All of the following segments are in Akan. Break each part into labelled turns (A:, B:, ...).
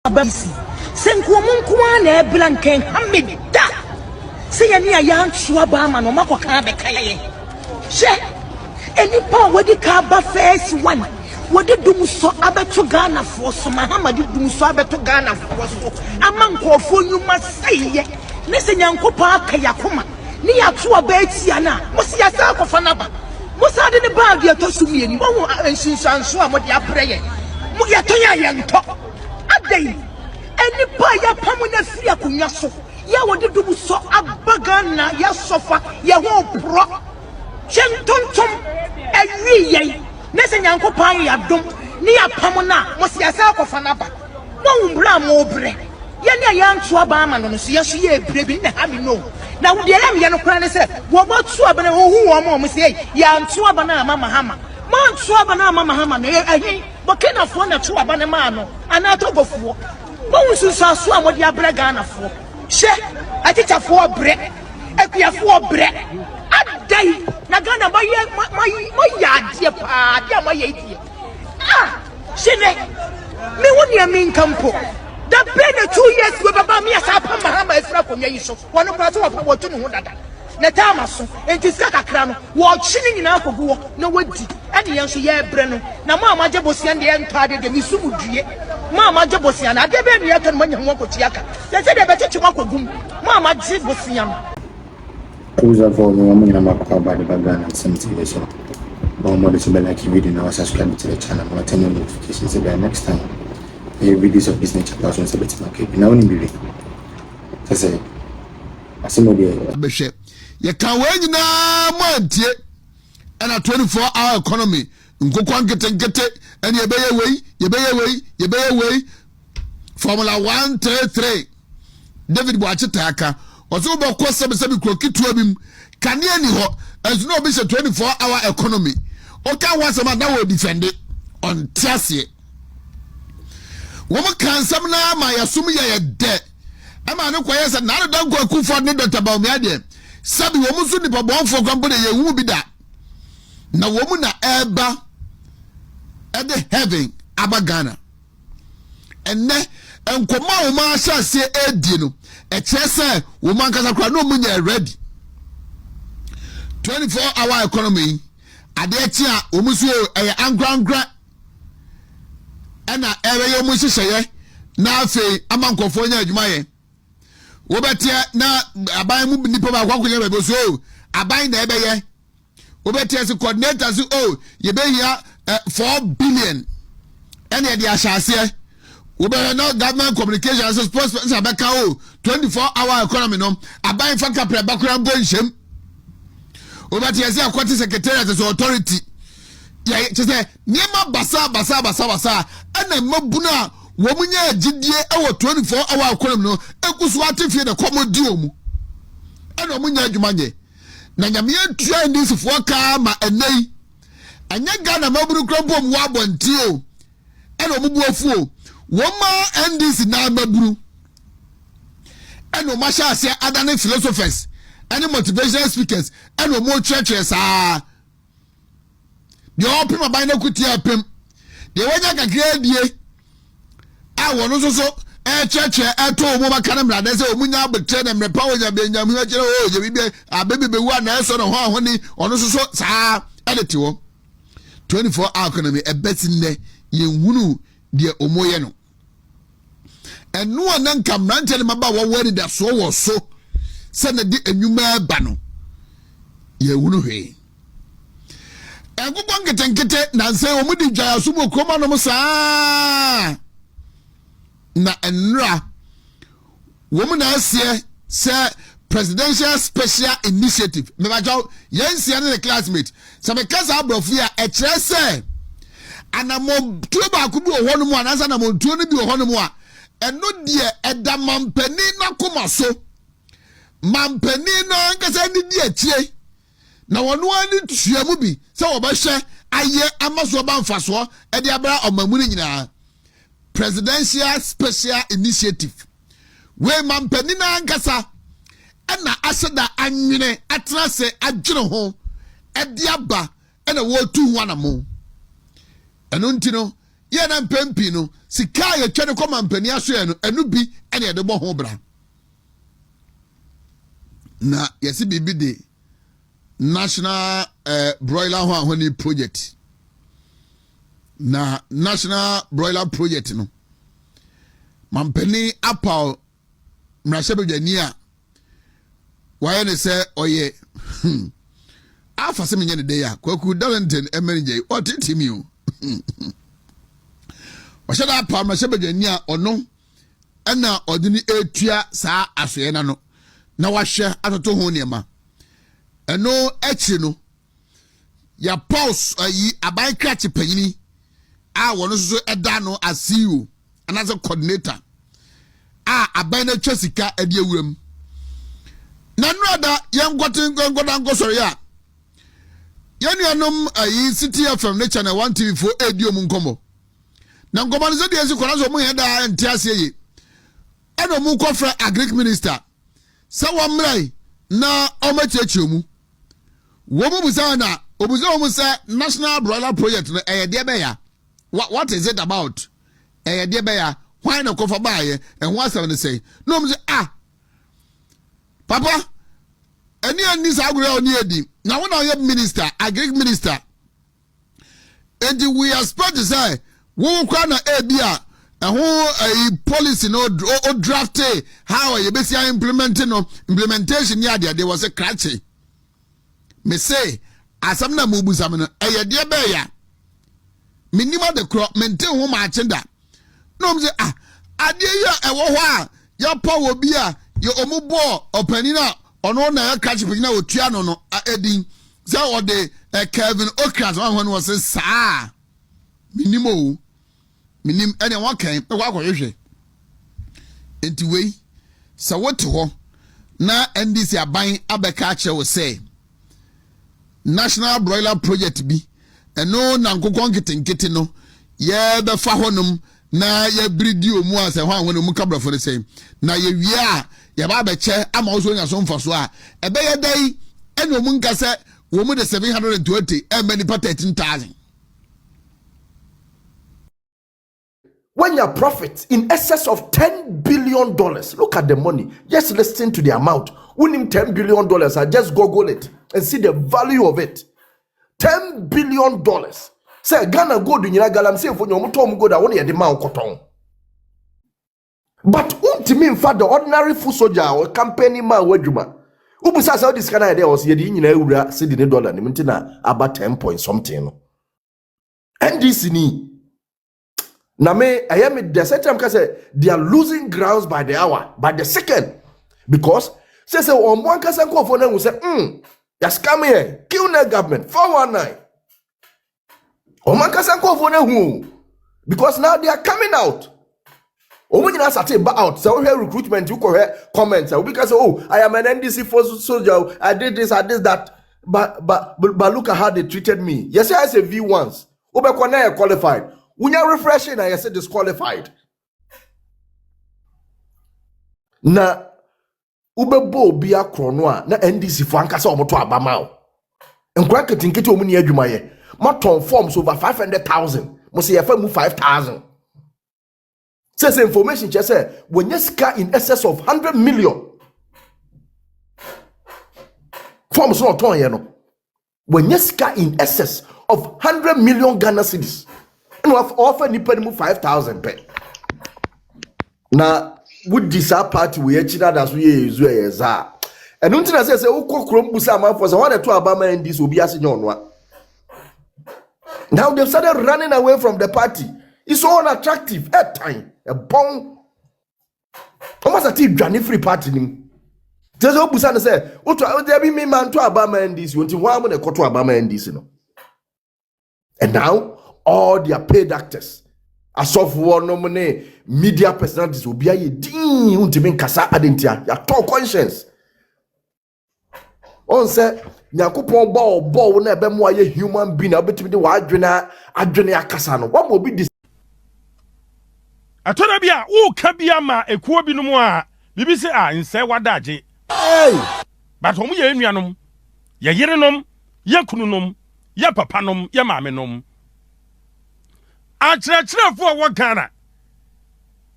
A: abasi senko munkuwa na eblanken hamida se ya ni aya ntua ba ma no makoka be kaye she enipa wodi ka ba first one wodi dumso abeto Ghanafuor so Mahamadi dumso abeto Ghanafuor so amankofo nyuma seye ne se nyankopa akayakoma ni yato aba etia na mo se yasa akofa na ba mo sa de ne bag ya to sumieni mo ensinsanso a mo de abreye mo ya to ya yento Adai, any paya pamuna fia kunyaso, ya wadi dubuso abagana, ya sofa, ya wo pro, Shentontum, every yay, Nessa Yanko Pay ya dum, near Pamona, Mosiasa of Fanaba, no blam obre, Yana Yan Suabama, no Siashi, Brevin, Hamino. Now, the Yano Cran said, what Suabana, who are more, say, Yan Suabana, Mama Hammer. Man Suabana Mama Hammer, but can afford a Suabana mano, and I talk of war. Bones who saw swam what your bragana for. She, I teach a 4 bread, if you have 4 bread. A day, Nagana by my yard, dear pa, dear my 8 years. Ah, she me won't you mean campo. That been 2 years with about me as I put my hammer is not on your issue. One of us of what you know that. Natamaso, and this Kakran, watching in alcohol, no way, and the young Brenno. Now, Mamma Jabosian, the entire de Misumu, Mamma Jabosian, I gave him yet when you walk with Yaka. Let's say they better to walk with Mamma Jabosian.
B: Who's a for the woman I'm up by the background and something so. No more to be like video now, subscribe to the channel, or turn on notifications about next time. Videos of business chapters on Sabbath market. Now, only believe. I say, I see no dear.
C: You can wait now, Monty, and a 24-hour economy. Go get it, and you bay away. Formula 133. David Wachataka, or so about cost some crooked to him. Can you anyhow, as no be a 24-hour economy? Okay, once a man now will defend it on Tiasie. Woman can some now, my assuming you're dead. I'm not quite as another dog go for the about me. Sabi woman soon the bomb for company, you will be that. Now, woman, eba at the heaven, Abagana. And ne, and Koma, Masha say, Edino, a chessa, woman can acquire no money ready. 24-hour economy, Agyeta, Umusu, a grand and a area Mushi, now say, among California, Jumaye. Obetia na aban mu nipa ba kwakunye bebo so aban na ebeye obetia se coordinator so ye be here 4 billion and ye dia shase obere no government communication so sports abeka 24-hour economy no aban fa kapre bakura bonhiem obetia se akwati secretariat so authority ye se niema basa ana mabuna womunya gidie ewo 24-hour economy no ekuso atifie de komodio mu ena omunya adwumanye na nyame atua ndisi foka ma enei anya Ghana maburu krompo mu abonti o ena omubu afu o woma ndisi na maburu ena omasha ase adane philosophers ena motivational speakers ena omo churches de opim aban na kutia pem de wanya kakradie wono so cheche eto mo makana mrade se omunya abetre na mrepa wonya benyam ho kire o je bibe abebe wu na eso no ho ni ono so saa edete wo 24-hour economy ebeti ne yenhunu de omoye no enu anan kamrante ne maba wo wari da so wo so se na de enwuma ba no yenhunu hwe egugo nketenkete na nse omudi dwa so mo kroma no mo saa na enra woman asie say presidential special initiative me ba jaw yensia ne classmate so me kasa abrofu ya e kire say anamo tuo ba ku bi ohonu mu anasa na mo tuo ne bi ohonu mu a eno de eda mampani na koma so mampani no nkasa ni di achie na wono ani tuamu bi say obahwe aye amaso ba mfaso e de abra omamu ni nyina presidential special initiative we mampani na ankasa ena aseda anwene atrase adwene ho ediaba ena wo tu ho anamo eno ntino ye na mpempi no sika ye twene ko mampani aso ye no enu bi ene ye de bo ho bra na yesi bibi de national broiler ho ahoni project na national broiler project no mampani apal mrashebedwani a waye ne se oye afa se menye ne de ya kwaku Darlington emerije otitimi o washada apal mrashebedwani a ono ana odini etua saa asoye na no na wahwe atoto ho niema eno echi no ya pause ayi aban kratch panyini a wono so eda no asiu anaze coordinator a aban na twasika ade awuram na noada yengoda ngosori a yenuanom ayi city FM ne channel 1 TV 4 edio mu nkomo na nkomo no ze de esi kona so mu yeda entiase yi eno mu kofra agric minister sa wamrai na omachechi mu wo mu busa na obuza mu say national broiler project no de be ya what is it about de be ya why na kofa baaye and what am say no mu say papa ani sa agro oni edi na wona ye minister agric minister and we are supposed to say wo kwa na ebia a policy no draft how you be implementing no implementation ya there was a cratchy me say asam na mobusam no de be ya minima the crop maintain ho ma agenda no me say ade ya ewo ho a ya power bi a ye omubo opani na ono na ya catch pina otua no edin say o de Kevin Okras one was say sa minimo minim ene wakan kwa akohwehwe enti wei sa wote ho na NDC aban abeka ache wo say national broiler project bi eno na nkokon nkete no ye be fa honum na ye bridi omu ase ho anwo mu kabrafo ne say na ye wie a ye ba beche ama wo so nya so mfaso a ebe ye dai ene omu nkase wo mu de 720 many pa 13,000.
D: When your profit in excess of $10 billion, look at the money. Just listen to the amount. Winning $10 billion, I just Google it and see the value of it. $10 billion. Say Ghana go to Galam say for your motor go that one the mount cotton. But ultimately, in fact, the ordinary food soldier or company man wejuma. Ubusa say this kind of idea was yedi nyina ewura see the dollar ni mintina about 10 point something. And this ni Nyame, I am the second time say they are losing grounds by the hour, by the second. Because say on one kasa ko for them will say, you scam here, kill the government, 419. On one kasa ko for them because now they are coming out. When you start out, so here recruitment, you go here comments, because I am an NDC force soldier, I did this, I did that. But look at how they treated me. Yes, I say V once. Obekwana qualified. When you're refreshing, I said disqualified. Na ubebo bia kronwa na NDC for ankasa omoto abamao. Enkwa ketinketi omuni adwumaye. Maton forms over 500,000. Mo say yafa mu 5,000. Says information just say when you scar in excess of 100 million. Forms not ton here no. When you scar in excess of 100 million Ghana cedis. And we have offered nipa 5,000 pe. Na would this party we actually that's we use za. And until I say uko krom busa man for so one to Obama and this will be asinyo. Now they've started running away from the party. It's so unattractive at time. A bong almost a tip Johnny free party. There's no busa say, "Uto there be me man to Obama and this. You want to one to Obama and this, you know." And now all their paid actors, as of war nominee, media personalities will be a ding untimin kasa adentia. Ya talk conscience. On say, Nyakupon ball na be mo ye human being. Obetimi de wa adwene akasa no. What will be this?
E: Atona bia wo ka bia ma ekuo bi no mu a bibi se a nse wadaje.
D: Hey!
E: But omu ye nuanom, ye yerenom, ye kununom, ye papanom, ye maamenom. Akyerɛkyerɛfo a Ghana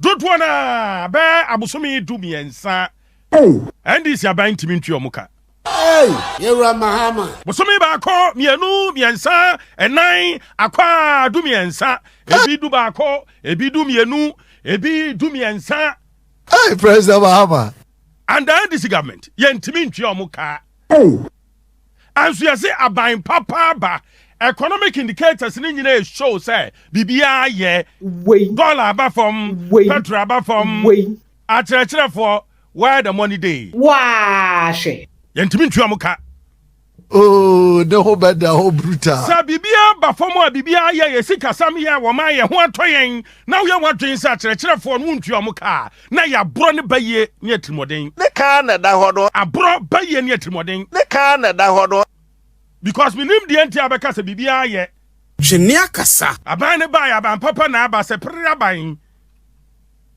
E: dodo na be abosome du miensa and this aban timi ntwe omuka
F: Yewra Mahama.
E: bosome ba ko mienu miensa enan akwa du miensa ebi du ba ko ebi du mienu ebi du miensa
F: Hey, President Mahama.
E: and this government yentimi ntwe omuka and so you say aban papa ba economic indicators ni nyina show say bibia ye dollar ba from petrol ba from akyerɛkyerɛ for where the money dey
A: Wash.
E: yentimi ntwe omuka
F: Oh, the whole bad, the whole brutal.
E: sa bibia ba from a bibia ye sika sam ye wo ma ye ho atoyen na wo ye wadwen sa akyerɛkyerɛ for no ntwe omuka na ya bro ne baye ne atrimoden
G: ne ka na da hɔ no
E: abro baye ne atrimoden
G: ne ka na da hɔ no
E: because minim de enti abeka sa bibia ye
F: Jenia Kasa.
E: aban ne ba ya ban papa na aba se pre aban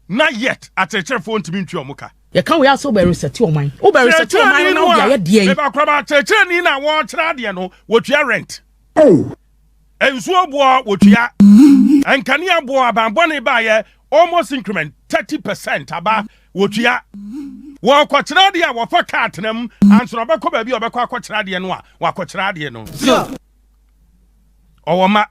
E: na yet akyerɛkyerɛ for ntimi ntwe omuka
A: You can't wear so very set your mind. Oh, very set your mind now. Yeah, dear.
E: If I come back, ni na watch radio no. What you rent? And so boy, what you and can you boy abandon by almost increment 30% about what you walk watch radio, walk for catnum, and so about come baby or back watch radio no, walk watch radio no. Or ma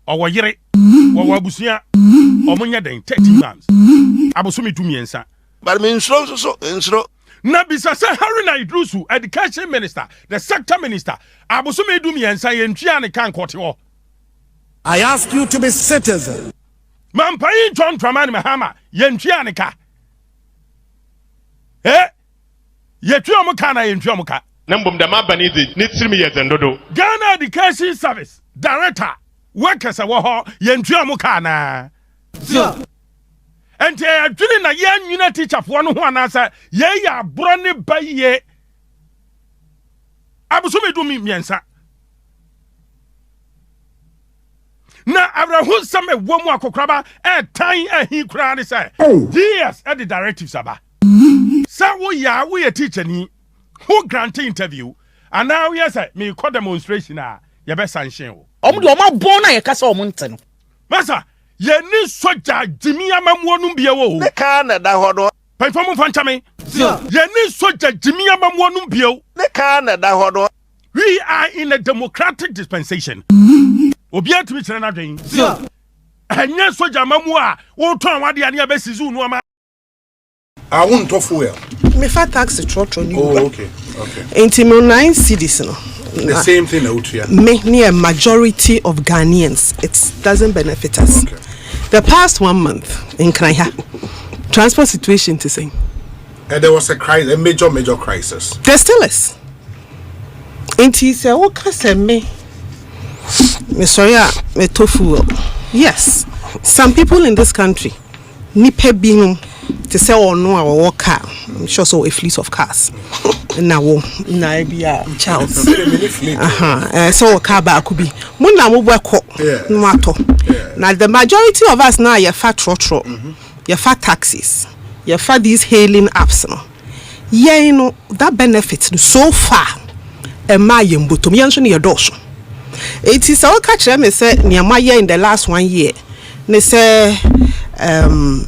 E: or yere or wabusia or munya den 30 months. Abusumi to me and sa.
G: but me nsro
E: Na bisa se Harry na Idrusu, education minister, the sector minister, abosome du miensa ye ntwia ne kan kote ho.
F: I ask you to be citizen.
E: Mampai John Dramani Mahama, ye ntwia ne ka. Ye twa mo ka na ye ntwia mo ka.
H: na mbom da mabani de ne tirimi ye zendodo
E: Ghana Education Service Director, workers wo ho ye ntwia mo ka na. Ente adwene na ye nwina teacher fo no ho anasa ye ya bro ne baye. Abosome du miensa. Na abrahu same wo mu akokraba tan ahi kura ne say yes at the directives aba sa wo ye teacher ni who grant interview and now yes me call demonstration ye be sanction wo
A: Omo de omo bon na ye kasa omo nte no.
E: masa ye ni soja jimi amamuo no bia wo
G: ne ka na da hɔ no
E: panfam fanchame ye ni soja jimi amamuo no bia
G: ne ka na da hɔ no
E: we are in a democratic dispensation obia tumi kyerɛ na dwen anya soja mamu a wo ton wade ane abesizu no ama
F: I won't talk fuel.
I: Me fa tax trotro ni.
F: Oh, okay.
I: Inti mo 9 cities no.
F: The same thing out here.
I: Me near majority of Ghanaians, it doesn't benefit us.
F: Okay.
I: The past 1 month in Kenya, transport situation to say.
F: There was a crisis, a major crisis.
I: There still is. Inti se o kase me sorry, me tofu. Yes, some people in this country nipe binu to say or no our car. I'm sure so a fleet of cars. Now be a Charles. So car ba could be. Muna mo work now the majority of us now you fat trotro, you fat taxis, you fat these hailing apps no. Yeah, you know that benefits so far. A mayim butum yanshoni your dosh. It is all catch them say Nyame in the last 1 year. They say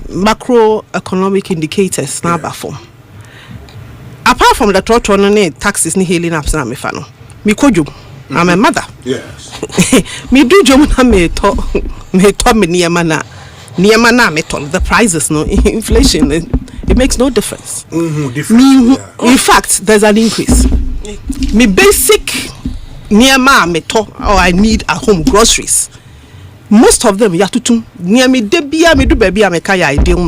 I: macroeconomic indicators na bafom. Apart from the trotro no taxes ni hailing apps na me fa no. Me kodwom. I'm a mother.
F: Yes.
I: Me do jom na me to me niyama na me to the prices no inflation it makes no difference. In fact there's an increase. Me basic niyama me to or I need at home groceries. Most of them yatutum near me debia me do baby ameka ideal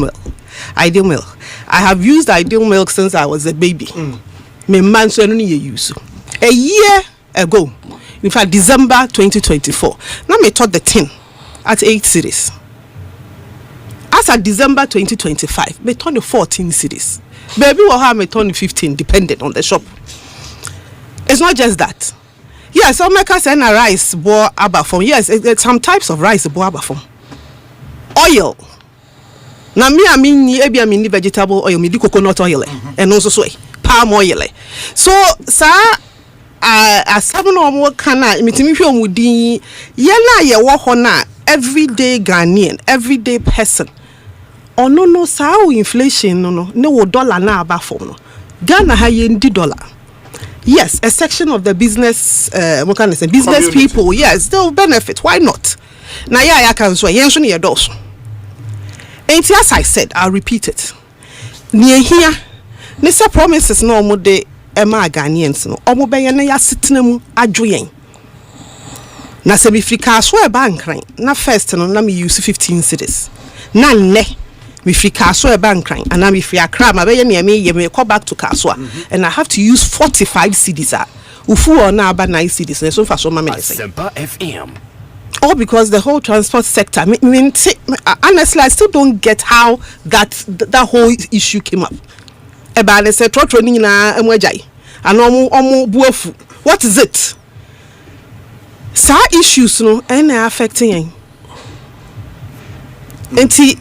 I: milk. I have used ideal milk since I was a baby. Me man so no use. A year ago, in fact December 2024, now me taught the tin at 8 cities. As at December 2025, me taught the 14 cities. Baby will have me taught 15 depending on the shop. It's not just that. Yes, some makers send a rice bo abafom. Yes, some types of rice bo abafom. Oil. Na me ebi amini vegetable oil, me di coconut oil, and also soy palm oil. So sa asabu no mo kana mitimi hwe omudin ye na ye wo ho na everyday Ghanaian, everyday person no sao inflation no dollar na aba for no Ghana ha yendi dollar. Yes, a section of the business what can I say business community. People, yes, they'll benefit. Why not? Na ya can so yen so ne yedos. And as I said, I'll repeat it. Near here, Nisa promises no more de Emma Ghanaians no. Omo beye na ya sitena mu adwoyen. Na se mi frika so e bank ran. Na first no na me use 15 cedis. Na ne mi frika so e bank ran. And na mi free akra ma beye na me call back to Kaswa. And I have to use 45 cedis. Ufu or na aba 9 cedis. Na so fa so ma me say.
J: Sempa FM.
I: All because the whole transport sector. Honestly, I still don't get how that whole issue came up. Eba ne se trotro ni na emwajai. And omo buofu. What is it? Sa issues no and affecting. When we